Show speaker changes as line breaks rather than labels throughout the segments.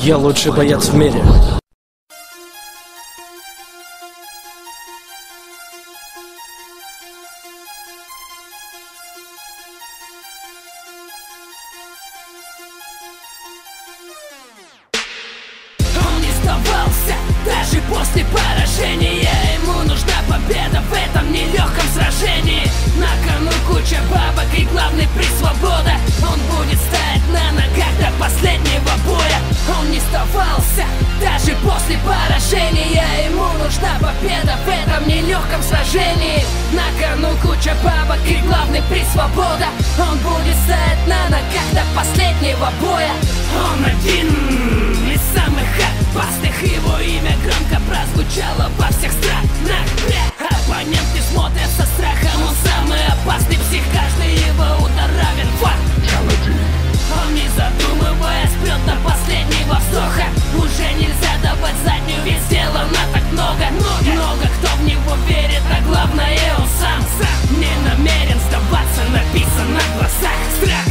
Я лучший боец в мире.
Он не сдавался даже после поражения. Ему нужна победа в этом нелегком сражении. На кону куча бабок и главный приз свобода. Он будет стоять на ногах до последнего боя. Он не сдавался даже после поражения. Ему нужна победа в этом нелегком сражении. На кону куча бабок и главный приз свобода. Он будет стоять на ногах до последнего боя. Он один из самых опасных. Его имя громко прозвучало во всех странах. Оппоненты смотрят со страхом. Он самый опасный псих. Каждый его удар равен фаталити. Он не задумываясь прет до последнего вздоха. Уже нельзя давать заднюю, ведь сделано так много. Много кто в него верит, а главное он сам не намерен сдаваться, написано в глазах. Страх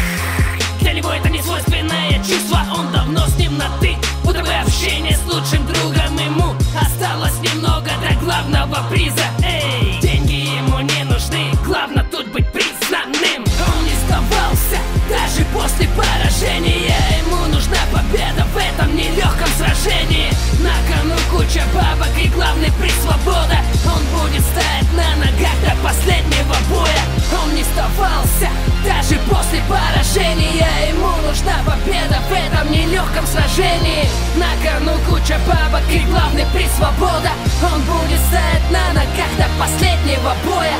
для него это не свойственное чувство. Он давно с ним на ты. Путовое общение с лучшим другом. Ему осталось немного до главного приза. Эй, деньги ему не нужны, главное тут быть признанным. Он не сдавался даже после поражения. Ему нужна победа в этом нелегком сражении. На кону куча бабок и главный приз свобода. Он будет стоять на ногах до последнего боя. Он не сдавался даже после поражения. Ему нужна победа в этом нелегком сражении. На кону куча бабок и главный приз свобода. Он будет стоять на ногах до последнего боя.